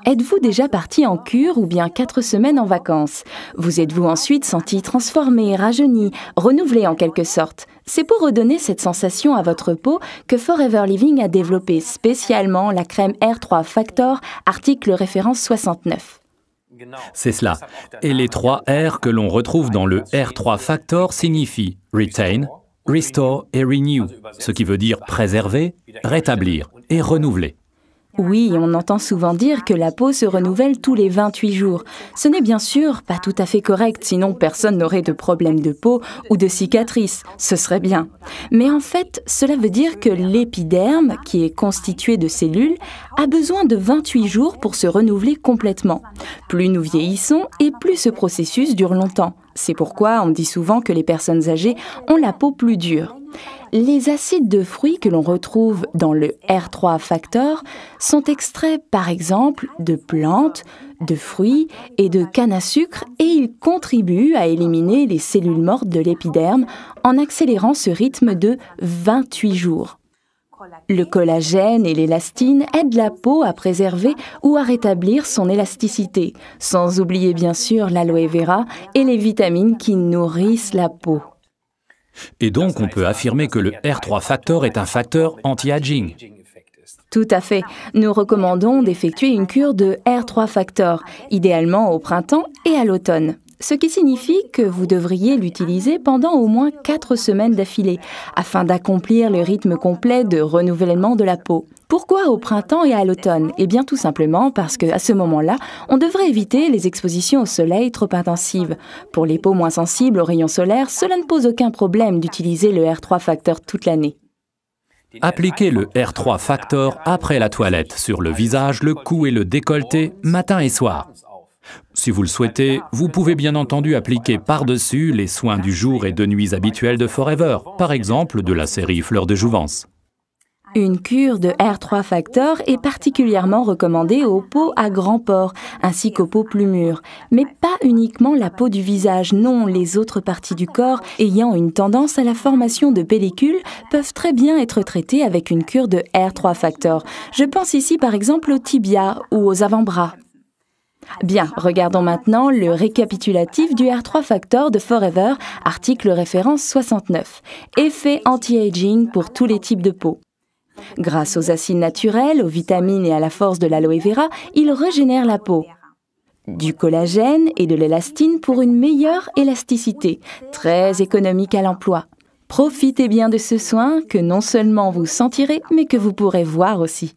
Êtes-vous déjà parti en cure ou bien 4 semaines en vacances? Vous êtes-vous ensuite senti transformé, rajeuni, renouvelé en quelque sorte? C'est pour redonner cette sensation à votre peau que Forever Living a développé spécialement la crème R3 Factor, article référence 69. C'est cela. Et les 3 R que l'on retrouve dans le R3 Factor signifient Retain, Restore et Renew, ce qui veut dire préserver, rétablir et renouveler. Oui, on entend souvent dire que la peau se renouvelle tous les 28 jours. Ce n'est bien sûr pas tout à fait correct, sinon personne n'aurait de problème de peau ou de cicatrices. Ce serait bien. Mais en fait, cela veut dire que l'épiderme, qui est constitué de cellules, a besoin de 28 jours pour se renouveler complètement. Plus nous vieillissons et plus ce processus dure longtemps. C'est pourquoi on dit souvent que les personnes âgées ont la peau plus dure. Les acides de fruits que l'on retrouve dans le R3 Factor sont extraits par exemple de plantes, de fruits et de canne à sucre et ils contribuent à éliminer les cellules mortes de l'épiderme en accélérant ce rythme de 28 jours. Le collagène et l'élastine aident la peau à préserver ou à rétablir son élasticité, sans oublier bien sûr l'aloe vera et les vitamines qui nourrissent la peau. Et donc, on peut affirmer que le R3 Factor est un facteur anti-aging. Tout à fait. Nous recommandons d'effectuer une cure de R3 Factor, idéalement au printemps et à l'automne. Ce qui signifie que vous devriez l'utiliser pendant au moins 4 semaines d'affilée, afin d'accomplir le rythme complet de renouvellement de la peau. Pourquoi au printemps et à l'automne? Eh bien tout simplement parce qu'à ce moment-là, on devrait éviter les expositions au soleil trop intensives. Pour les peaux moins sensibles aux rayons solaires, cela ne pose aucun problème d'utiliser le R3 Factor toute l'année. Appliquez le R3 Factor après la toilette sur le visage, le cou et le décolleté, matin et soir. Si vous le souhaitez, vous pouvez bien entendu appliquer par-dessus les soins du jour et de nuit habituels de Forever, par exemple de la série Fleurs de Jouvence. Une cure de R3 Factor est particulièrement recommandée aux peaux à grands pores, ainsi qu'aux peaux plus mûres. Mais pas uniquement la peau du visage, non, les autres parties du corps ayant une tendance à la formation de pellicules peuvent très bien être traitées avec une cure de R3 Factor. Je pense ici par exemple aux tibias ou aux avant-bras. Bien, regardons maintenant le récapitulatif du R3 Factor de Forever, article référence 69. Effet anti-aging pour tous les types de peau. Grâce aux acides naturels, aux vitamines et à la force de l'aloe vera, il régénère la peau. Du collagène et de l'élastine pour une meilleure élasticité, très économique à l'emploi. Profitez bien de ce soin que non seulement vous sentirez, mais que vous pourrez voir aussi.